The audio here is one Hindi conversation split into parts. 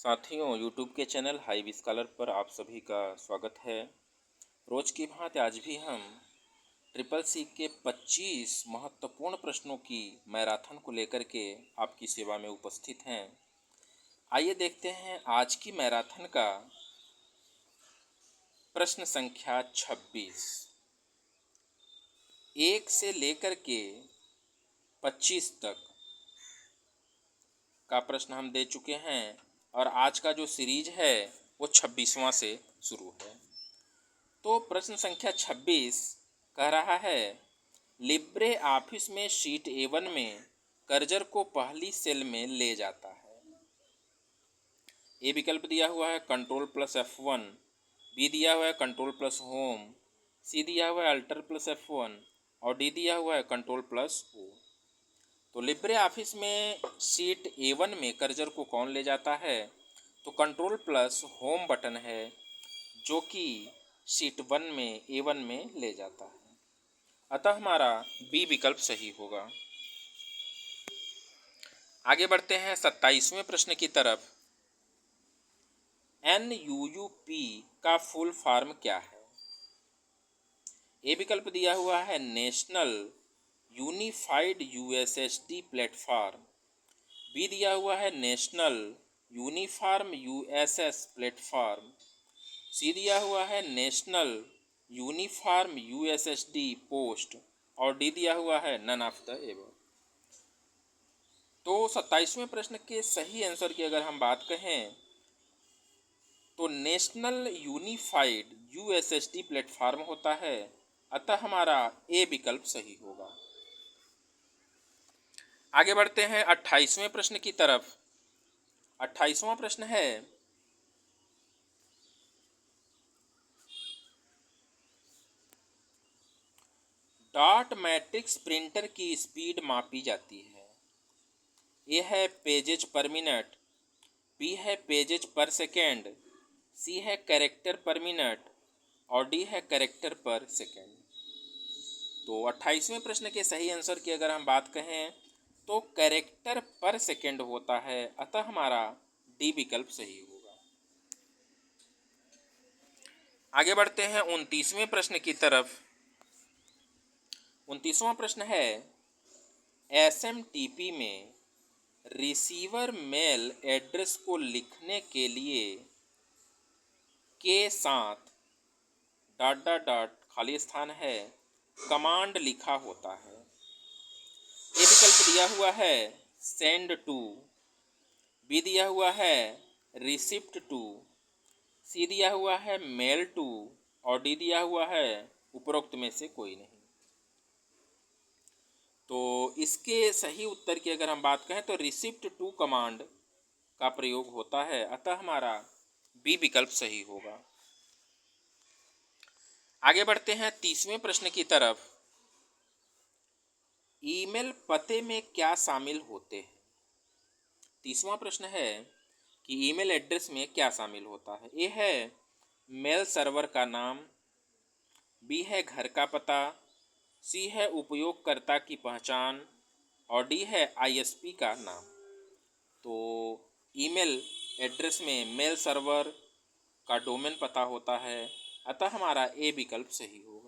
साथियों, यूट्यूब के चैनल हाई स्कॉलर पर आप सभी का स्वागत है। रोज की भांति आज भी हम ट्रिपल सी के 25 महत्वपूर्ण प्रश्नों की मैराथन को लेकर के आपकी सेवा में उपस्थित हैं। आइए देखते हैं आज की मैराथन का प्रश्न संख्या 26। 1 से लेकर के 25 तक का प्रश्न हम दे चुके हैं और आज का जो सीरीज है वो 26वां से शुरू है। तो प्रश्न संख्या 26 कह रहा है, लिब्रे ऑफिस में शीट A1 में कर्जर को पहली सेल में ले जाता है। ए विकल्प दिया हुआ है कंट्रोल प्लस F1, बी दिया हुआ है कंट्रोल प्लस होम, सी दिया हुआ है अल्टर प्लस F1 और डी दिया हुआ है कंट्रोल प्लस O। तो लिब्रे ऑफिस में शीट A1 में कर्जर को कौन ले जाता है? तो कंट्रोल प्लस होम बटन है जो कि शीट A1 में ले जाता है। अतः हमारा बी विकल्प सही होगा। आगे बढ़ते हैं 27वें प्रश्न की तरफ। NUUP का फुल फॉर्म क्या है? ए विकल्प दिया हुआ है national unified USSD platform, B दिया हुआ है national uniform USS platform, C दिया हुआ है नेशनल यूनिफॉर्म USSD पोस्ट और डी दिया हुआ है नन ऑफ द एबव। तो 27वें प्रश्न के सही आंसर की अगर हम बात कहें तो नेशनल यूनिफाइड USSD प्लेटफॉर्म होता है, अतः हमारा ए विकल्प सही होगा। आगे बढ़ते हैं 28वें प्रश्न की तरफ। 28वां प्रश्न है, डॉट मैट्रिक्स प्रिंटर की स्पीड मापी जाती है। ए है पेजेज पर मिनट, बी है पेजेज पर सेकेंड, सी है कैरेक्टर पर मिनट और डी है कैरेक्टर पर सेकेंड। तो 28वें प्रश्न के सही आंसर की अगर हम बात कहें तो कैरेक्टर पर सेकेंड होता है, अतः हमारा डी विकल्प सही होगा। आगे बढ़ते हैं 29वें प्रश्न की तरफ। 29वां प्रश्न है, SMTP में रिसीवर मेल एड्रेस को लिखने के लिए के साथ डॉट डॉट डॉट खाली स्थान है कमांड लिखा होता है। ए विकल्प दिया हुआ है सेंड टू, बी दिया हुआ है रिसिप्ट टू, सी दिया हुआ है मेल टू और डी दिया हुआ है उपरोक्त में से कोई नहीं। तो इसके सही उत्तर की अगर हम बात कहें तो रिसिप्ट टू कमांड का प्रयोग होता है, अतः हमारा बी विकल्प सही होगा। आगे बढ़ते हैं 30वें प्रश्न की तरफ। ईमेल पते में क्या शामिल होते हैं? 30वां प्रश्न है कि ईमेल एड्रेस में क्या शामिल होता है। ए है मेल सर्वर का नाम, बी है घर का पता, सी है उपयोगकर्ता की पहचान और डी है ISP का नाम। तो ईमेल एड्रेस में मेल सर्वर का डोमेन पता होता है, अतः हमारा ए विकल्प सही होगा।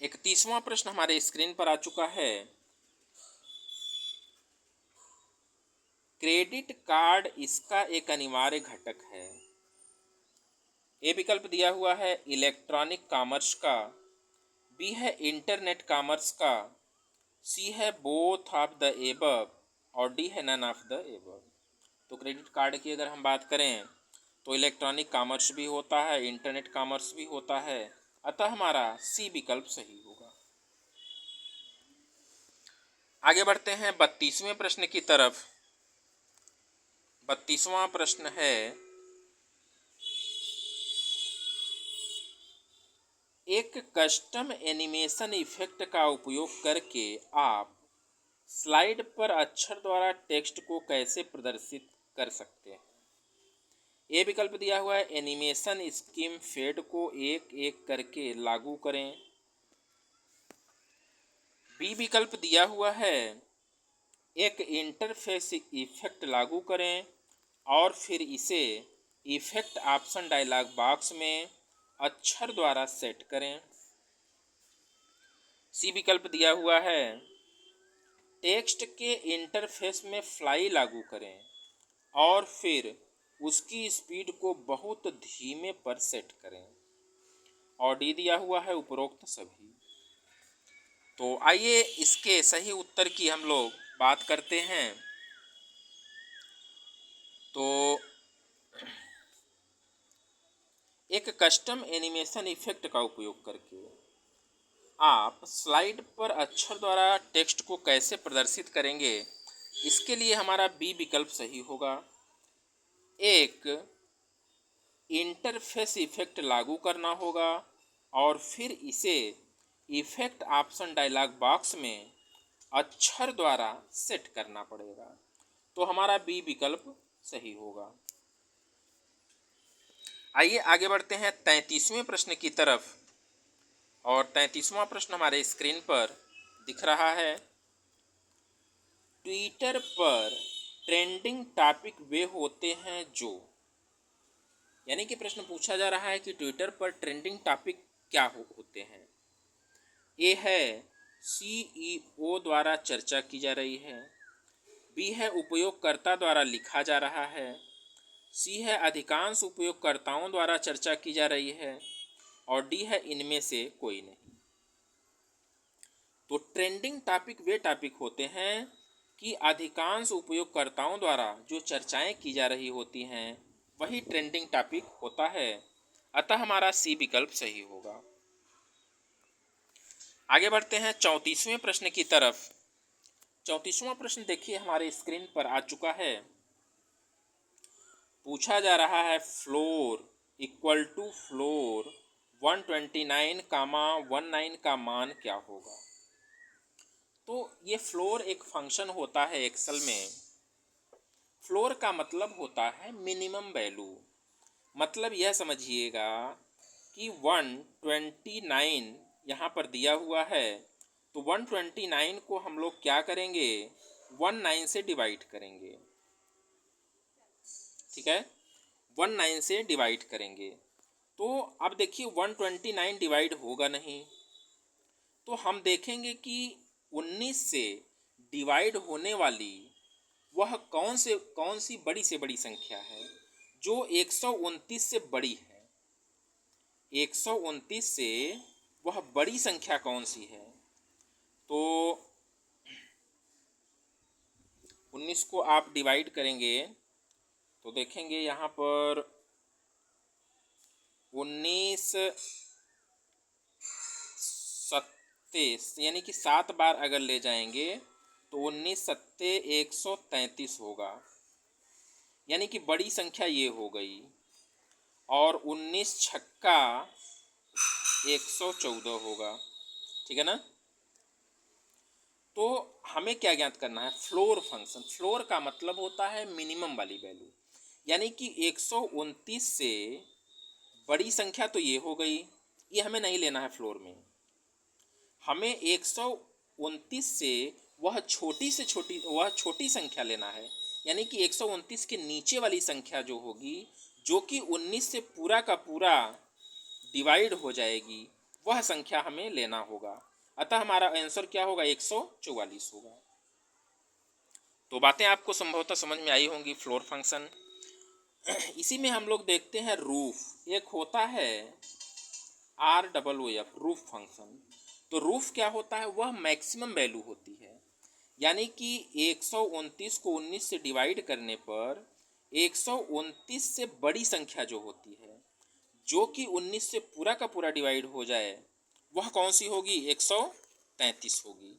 31वां प्रश्न हमारे स्क्रीन पर आ चुका है। क्रेडिट कार्ड इसका एक अनिवार्य घटक है। ए विकल्प दिया हुआ है इलेक्ट्रॉनिक कॉमर्स का, बी है इंटरनेट कॉमर्स का, सी है बोथ ऑफ द एबव और डी है नन ऑफ द एबव। तो क्रेडिट कार्ड की अगर हम बात करें तो इलेक्ट्रॉनिक कॉमर्स भी होता है, इंटरनेट कॉमर्स भी होता है, अतः हमारा सी विकल्प सही होगा। आगे बढ़ते हैं 32वें प्रश्न की तरफ। 32वां प्रश्न है, एक कस्टम एनिमेशन इफेक्ट का उपयोग करके आप स्लाइड पर अक्षर द्वारा टेक्स्ट को कैसे प्रदर्शित कर सकते हैं? ए विकल्प दिया हुआ है एनिमेशन स्कीम फेड को एक एक करके लागू करें, बी विकल्प दिया हुआ है एक इंटरफेस इफेक्ट लागू करें और फिर इसे इफेक्ट ऑप्शन डायलॉग बॉक्स में अक्षर द्वारा सेट करें। सी विकल्प दिया हुआ है, टेक्स्ट के इंटरफेस में फ्लाई लागू करें और फिर उसकी स्पीड को बहुत धीमे पर सेट करें। और डी दिया हुआ है उपरोक्त सभी। तो आइए इसके सही उत्तर की हम लोग बात करते हैं। तो एक कस्टम एनिमेशन इफेक्ट का उपयोग करके आप स्लाइड पर अक्षर द्वारा टेक्स्ट को कैसे प्रदर्शित करेंगे, इसके लिए हमारा बी विकल्प सही होगा। एक इंटरफेस इफेक्ट लागू करना होगा और फिर इसे इफेक्ट ऑप्शन डायलॉग बॉक्स में अक्षर द्वारा सेट करना पड़ेगा। तो हमारा बी विकल्प सही होगा। आइए आगे बढ़ते हैं 33वें प्रश्न की तरफ। और 33वां प्रश्न हमारे स्क्रीन पर दिख रहा है, ट्विटर पर ट्रेंडिंग टॉपिक वे होते हैं जो, यानी कि प्रश्न पूछा जा रहा है कि ट्विटर पर ट्रेंडिंग टॉपिक क्या होते हैं। ए है सीईओ द्वारा चर्चा की जा रही है, बी है उपयोगकर्ता द्वारा लिखा जा रहा है, सी है अधिकांश उपयोगकर्ताओं द्वारा चर्चा की जा रही है और डी है इनमें से कोई नहीं। तो ट्रेंडिंग टॉपिक वे टॉपिक होते हैं कि अधिकांश उपयोगकर्ताओं द्वारा जो चर्चाएं की जा रही होती हैं वही ट्रेंडिंग टॉपिक होता है। अतः हमारा सी विकल्प सही होगा। आगे बढ़ते हैं 34वें प्रश्न की तरफ। 34वां प्रश्न देखिए हमारे स्क्रीन पर आ चुका है। पूछा जा रहा है फ्लोर इक्वल टू फ्लोर 129, 19 का मान क्या होगा। तो ये फ्लोर एक फंक्शन होता है एक्सेल में। फ्लोर का मतलब होता है मिनिमम वैल्यू। मतलब यह समझिएगा कि 129 यहाँ पर दिया हुआ है, तो 129 को हम लोग क्या करेंगे, 19 से डिवाइड करेंगे। ठीक है, 19 से डिवाइड करेंगे। तो अब देखिए 129 डिवाइड होगा नहीं, तो हम देखेंगे कि 19 से डिवाइड होने वाली वह कौन सी बड़ी से बड़ी संख्या है जो 129 से बड़ी है। 129 से वह बड़ी संख्या कौन सी है। तो 19 को आप डिवाइड करेंगे तो देखेंगे यहाँ पर 19 सत्ते यानी कि 7 बार अगर ले जाएंगे तो 19 सत्ते 133 होगा, यानी कि बड़ी संख्या ये हो गई। और 19 छक्का 114 होगा। ठीक है ना। तो हमें क्या ज्ञात करना है, फ्लोर फंक्शन। फ्लोर का मतलब होता है मिनिमम वाली वैल्यू, यानी कि 129 से बड़ी संख्या तो ये हो गई, ये हमें नहीं लेना है फ्लोर में। हमें 129 से वह छोटी संख्या लेना है, यानी कि 129 के नीचे वाली संख्या जो होगी, जो कि 19 से पूरा का पूरा डिवाइड हो जाएगी, वह संख्या हमें लेना होगा। अतः हमारा आंसर क्या होगा, 144 होगा। तो बातें आपको संभवतः समझ में आई होंगी फ्लोर फंक्शन। इसी में हम लोग देखते हैं रूफ। एक होता है ROOF रूफ फंक्शन। तो रूफ क्या होता है, वह मैक्सिमम वैल्यू होती है, यानी कि 129 को 19 से डिवाइड करने पर 129 से बड़ी संख्या जो होती है, जो कि 19 से पूरा का पूरा डिवाइड हो जाए, वह कौन सी होगी, 133 होगी।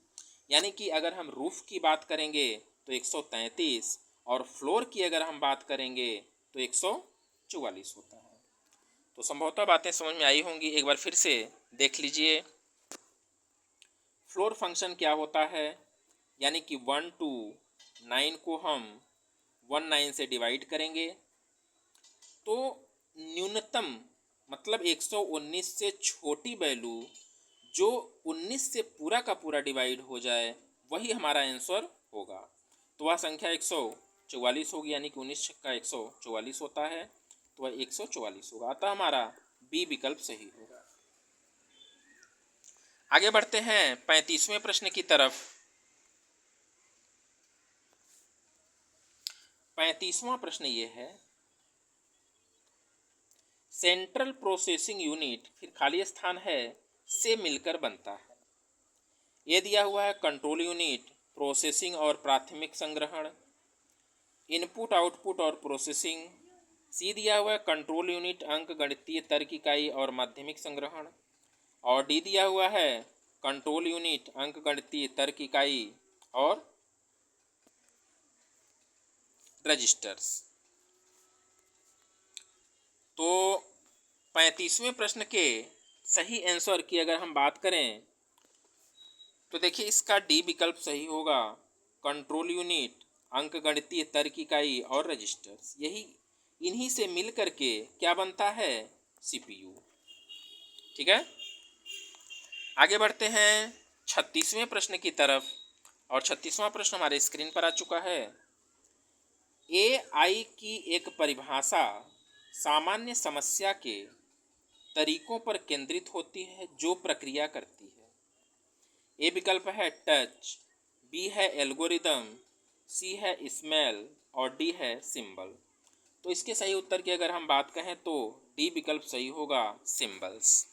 यानी कि अगर हम रूफ की बात करेंगे तो 133 और फ्लोर की अगर हम बात करेंगे तो 144 होता है। तो संभवतः बातें समझ में आई होंगी। एक बार फिर से देख लीजिए, फ्लोर फंक्शन क्या होता है, यानी कि 1 to 9 को हम 19 से डिवाइड करेंगे तो न्यूनतम मतलब 119 से छोटी वैल्यू जो 19 से पूरा का पूरा डिवाइड हो जाए, वही हमारा आंसर होगा। तो वह संख्या 144 होगी, यानी कि 19 छक्का 144 होता है, तो वह 144 होगा। अतः हमारा बी विकल्प सही होगा। आगे बढ़ते हैं 35वें प्रश्न की तरफ। 35वां प्रश्न ये है, सेंट्रल प्रोसेसिंग यूनिट, फिर खाली स्थान है, से मिलकर बनता है। ये दिया हुआ है कंट्रोल यूनिट, प्रोसेसिंग और प्राथमिक संग्रहण, इनपुट आउटपुट और प्रोसेसिंग। सी दिया हुआ है कंट्रोल यूनिट, अंक गणितीय तर्क इकाई और माध्यमिक संग्रहण। और डी दिया हुआ है कंट्रोल यूनिट, अंक गणितीय तर्क इकाई और रजिस्टर्स। तो 35वें प्रश्न के सही आंसर की अगर हम बात करें तो देखिए इसका डी विकल्प सही होगा, कंट्रोल यूनिट, अंक गणितीय तर्क इकाई और रजिस्टर्स। यही इन्हीं से मिल करके क्या बनता है, सीपीयू। ठीक है, आगे बढ़ते हैं 36वें प्रश्न की तरफ। और 36वां प्रश्न हमारे स्क्रीन पर आ चुका है। एआई की एक परिभाषा सामान्य समस्या के तरीकों पर केंद्रित होती है जो प्रक्रिया करती है। ए विकल्प है टच, बी है एल्गोरिदम, सी है स्मेल और डी है सिंबल। तो इसके सही उत्तर की अगर हम बात कहें तो डी विकल्प सही होगा, सिंबल्स।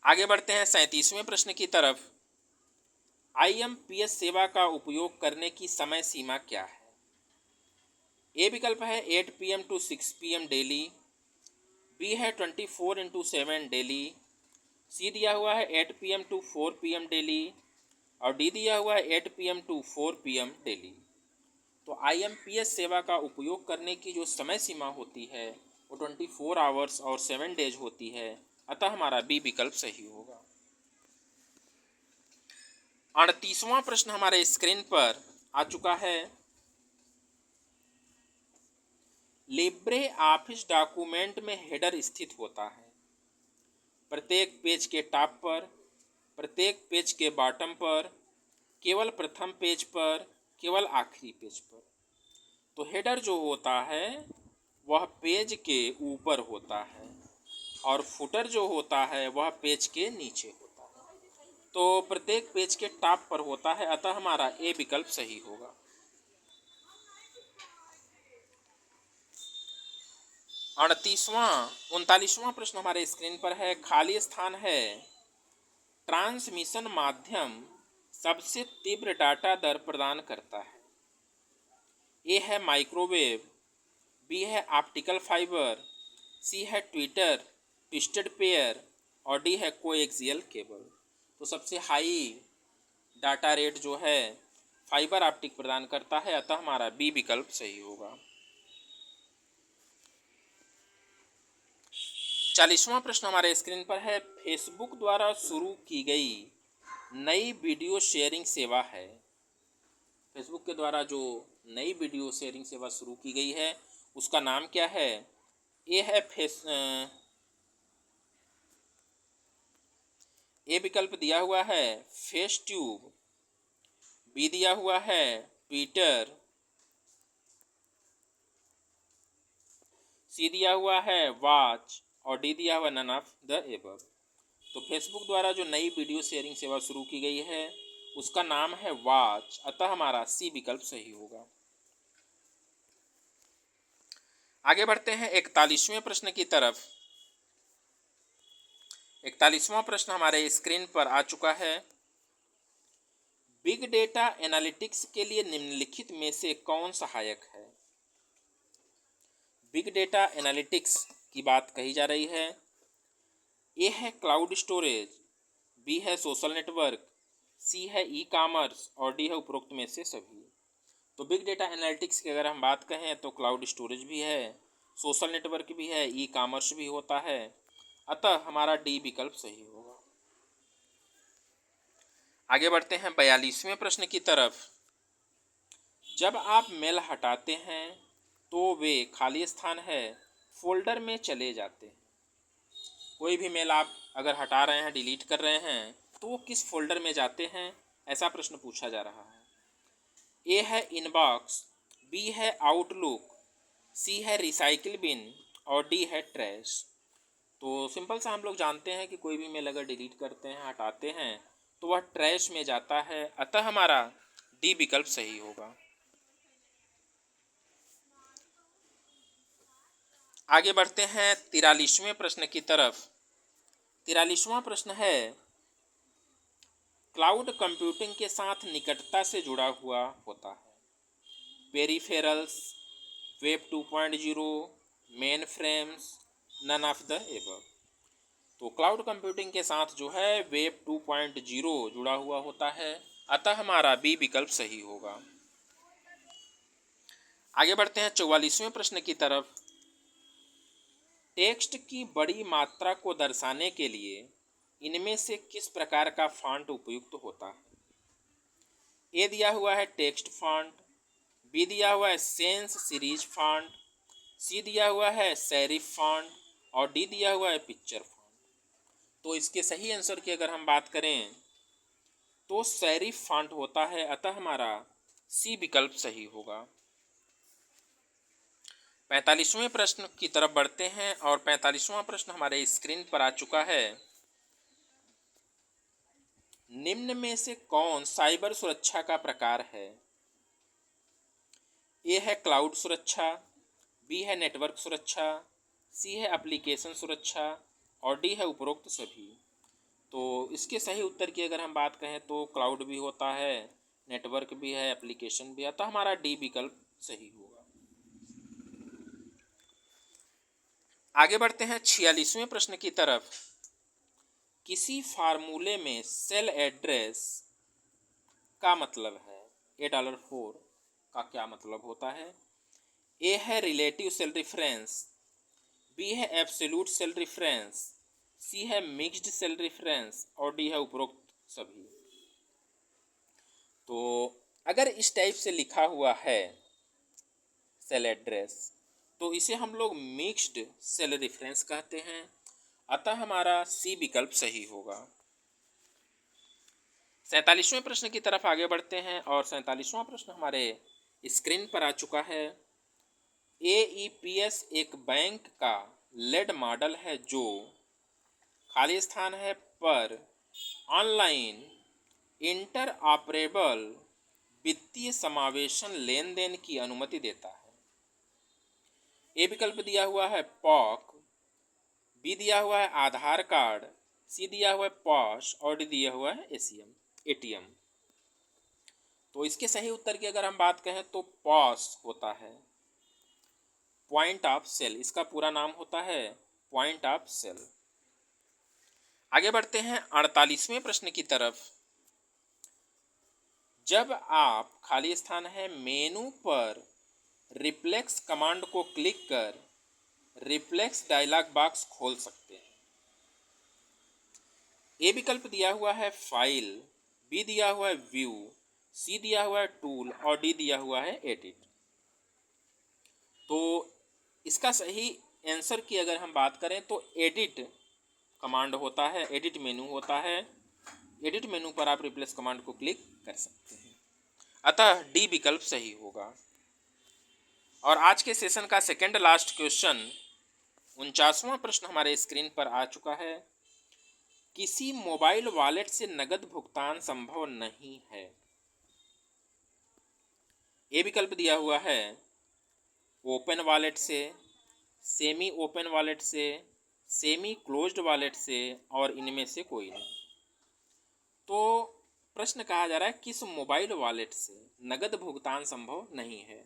आगे बढ़ते हैं 37वें प्रश्न की तरफ। आईएमपीएस सेवा का उपयोग करने की समय सीमा क्या है। ए विकल्प है 8 PM to 6 PM daily, B है 24/7 डेली, सी दिया हुआ है 8 PM to 4 PM डेली और डी दिया हुआ है 8 PM to 4 PM डेली। तो आईएमपीएस सेवा का उपयोग करने की जो समय सीमा होती है वो 24 आवर्स और 7 डेज होती है। अतः हमारा बी विकल्प सही होगा। 38वां प्रश्न हमारे स्क्रीन पर आ चुका है। लिब्रे ऑफिस डॉक्यूमेंट में हेडर स्थित होता है प्रत्येक पेज के टॉप पर, प्रत्येक पेज के बॉटम पर, केवल प्रथम पेज पर, केवल आखिरी पेज पर। तो हेडर जो होता है वह पेज के ऊपर होता है और फुटर जो होता है वह पेज के नीचे होता है। तो प्रत्येक पेज के टॉप पर होता है, अतः हमारा ए विकल्प सही होगा। 39वां प्रश्न हमारे स्क्रीन पर है। खाली स्थान है, ट्रांसमिशन माध्यम सबसे तीव्र डाटा दर प्रदान करता है। ए है माइक्रोवेव, बी है ऑप्टिकल फाइबर, सी है ट्विटर ट्विस्टेड पेयर और डी है कोएक्सियल केबल। तो सबसे हाई डाटा रेट जो है फाइबर ऑप्टिक प्रदान करता है, अतः हमारा बी विकल्प सही होगा। 40वां प्रश्न हमारे स्क्रीन पर है। फेसबुक द्वारा शुरू की गई नई वीडियो शेयरिंग सेवा है। फेसबुक के द्वारा जो नई वीडियो शेयरिंग सेवा शुरू की गई है उसका नाम क्या है। ए है ए विकल्प दिया हुआ है फेस ट्यूब, बी दिया हुआ है ट्विटर, सी दिया हुआ है वॉच और डी दिया हुआ नन ऑफ द एबव। तो फेसबुक द्वारा जो नई वीडियो शेयरिंग सेवा शुरू की गई है उसका नाम है वॉच, अतः हमारा सी विकल्प सही होगा। आगे बढ़ते हैं 41वें प्रश्न की तरफ। 41वां प्रश्न हमारे स्क्रीन पर आ चुका है। बिग डेटा एनालिटिक्स के लिए निम्नलिखित में से कौन सहायक है। बिग डेटा एनालिटिक्स की बात कही जा रही है। ए है क्लाउड स्टोरेज, बी है सोशल नेटवर्क, सी है ई कॉमर्स और डी है उपरोक्त में से सभी। तो बिग डेटा एनालिटिक्स की अगर हम बात कहें तो क्लाउड स्टोरेज भी है, सोशल नेटवर्क भी है, ई कॉमर्स भी होता है, अतः हमारा डी विकल्प सही होगा। आगे बढ़ते हैं 42वें प्रश्न की तरफ। जब आप मेल हटाते हैं तो वे खाली स्थान है फोल्डर में चले जाते हैं। कोई भी मेल आप अगर हटा रहे हैं, डिलीट कर रहे हैं तो वो किस फोल्डर में जाते हैं, ऐसा प्रश्न पूछा जा रहा है। ए है इनबॉक्स, बी है आउटलुक, सी है रिसाइकिल बिन और डी है ट्रैश। तो सिंपल सा हम लोग जानते हैं कि कोई भी मेल अगर डिलीट करते हैं, हटाते हैं, तो वह ट्रैश में जाता है। अतः हमारा डी विकल्प सही होगा। आगे बढ़ते हैं 43वें प्रश्न की तरफ। 43वां प्रश्न है, क्लाउड कंप्यूटिंग के साथ निकटता से जुड़ा हुआ होता है। Peripherals, web 2.0, mainframes, none of the above. तो क्लाउड कंप्यूटिंग के साथ जो है वेब 2.0 जुड़ा हुआ होता है। अतः हमारा बी विकल्प सही होगा। आगे बढ़ते हैं 44वें प्रश्न की तरफ। टेक्स्ट की बड़ी मात्रा को दर्शाने के लिए इनमें से किस प्रकार का फॉन्ट उपयुक्त होता है? ए दिया हुआ है टेक्स्ट फॉन्ट, बी दिया हुआ है सेंस सीरीज फॉन्ट, सी दिया हुआ है सेरिफ फॉन्ट और डी दिया हुआ है पिक्चर फॉन्ट। तो इसके सही आंसर की अगर हम बात करें तो सेरिफ फॉन्ट होता है। अतः हमारा सी विकल्प सही होगा। 45वें प्रश्न की तरफ बढ़ते हैं और 45वां प्रश्न हमारे स्क्रीन पर आ चुका है। निम्न में से कौन साइबर सुरक्षा का प्रकार है? ए है क्लाउड सुरक्षा, बी है नेटवर्क सुरक्षा, सी है एप्लीकेशन सुरक्षा और डी है उपरोक्त सभी। तो इसके सही उत्तर की अगर हम बात कहें तो क्लाउड भी होता है, नेटवर्क भी है, एप्लीकेशन भी है। तो हमारा डी विकल्प सही होगा। आगे बढ़ते हैं 46वें प्रश्न की तरफ। किसी फार्मूले में सेल एड्रेस का मतलब है $4 का क्या मतलब होता है? ए है रिलेटिव सेल रेफरेंस, बी है एब्सोल्यूट सेल रेफरेंस, सी है मिक्स्ड सेल रेफरेंस और डी है उपरोक्त सभी। तो अगर इस टाइप से लिखा हुआ है सेल एड्रेस तो इसे हम लोग मिक्स्ड सेल रेफरेंस कहते हैं। अतः हमारा सी विकल्प सही होगा। 47वें प्रश्न की तरफ आगे बढ़ते हैं और 47वां प्रश्न हमारे स्क्रीन पर आ चुका है। AEPS एक बैंक का लेड मॉडल है जो खाली स्थान है पर ऑनलाइन इंटर ऑपरेबल वित्तीय समावेशन लेन देन की अनुमति देता है। ए विकल्प दिया हुआ है पॉक, बी दिया हुआ है आधार कार्ड, सी दिया हुआ है पॉश और डी दिया हुआ है एटीएम। तो इसके सही उत्तर की अगर हम बात कहें तो पॉश होता है, पॉइंट ऑफ सेल। इसका पूरा नाम होता है पॉइंट ऑफ सेल। आगे बढ़ते हैं 48वें प्रश्न की तरफ। जब आप खाली स्थान है मेनू पर रिफ्लेक्स कमांड को क्लिक कर रिफ्लेक्स डायलॉग बॉक्स खोल सकते हैं। ए विकल्प दिया हुआ है फाइल, बी दिया हुआ है व्यू, सी दिया हुआ है टूल और डी दिया हुआ है एडिट। तो इसका सही आंसर की अगर हम बात करें तो एडिट कमांड होता है, एडिट मेनू होता है। एडिट मेनू पर आप रिप्लेस कमांड को क्लिक कर सकते हैं। अतः डी विकल्प सही होगा। और आज के सेशन का सेकेंड लास्ट क्वेश्चन 49वां प्रश्न हमारे स्क्रीन पर आ चुका है। किसी मोबाइल वॉलेट से नगद भुगतान संभव नहीं है। ए विकल्प दिया हुआ है ओपन वॉलेट से, सेमी ओपन वॉलेट से, सेमी क्लोज्ड वॉलेट से और इनमें से कोई नहीं। तो प्रश्न कहा जा रहा है किस मोबाइल वॉलेट से नगद भुगतान संभव नहीं है।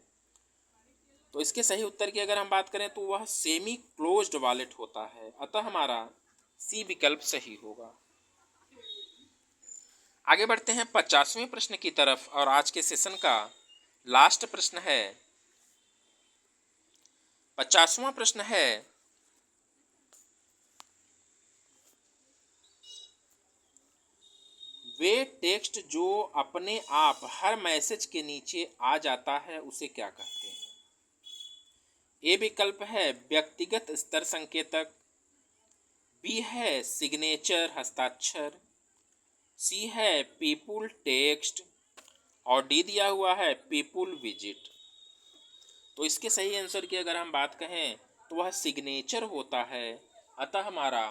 तो इसके सही उत्तर की अगर हम बात करें तो वह सेमी क्लोज्ड वॉलेट होता है। अतः हमारा सी विकल्प सही होगा। आगे बढ़ते हैं 50वें प्रश्न की तरफ और आज के सेशन का लास्ट प्रश्न है। 50वां प्रश्न है, वे टेक्स्ट जो अपने आप हर मैसेज के नीचे आ जाता है उसे क्या कहते हैं? ए विकल्प है व्यक्तिगत स्तर संकेतक, बी है सिग्नेचर हस्ताक्षर, सी है पीपुल टेक्स्ट और डी दिया हुआ है पीपुल विजिट। तो इसके सही आंसर की अगर हम बात कहें तो वह सिग्नेचर होता है, अतः हमारा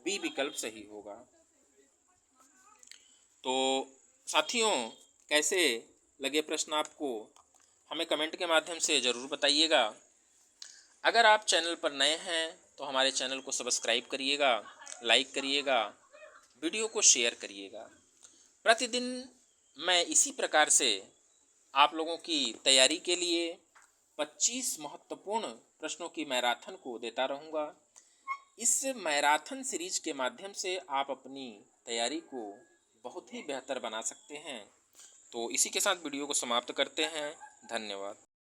बी विकल्प सही होगा। तो साथियों, कैसे लगे प्रश्न आपको, हमें कमेंट के माध्यम से ज़रूर बताइएगा। अगर आप चैनल पर नए हैं तो हमारे चैनल को सब्सक्राइब करिएगा, लाइक करिएगा, वीडियो को शेयर करिएगा। प्रतिदिन मैं इसी प्रकार से आप लोगों की तैयारी के लिए 25 महत्वपूर्ण प्रश्नों की मैराथन को देता रहूँगा। इस मैराथन सीरीज के माध्यम से आप अपनी तैयारी को बहुत ही बेहतर बना सकते हैं। तो इसी के साथ वीडियो को समाप्त करते हैं। धन्यवाद।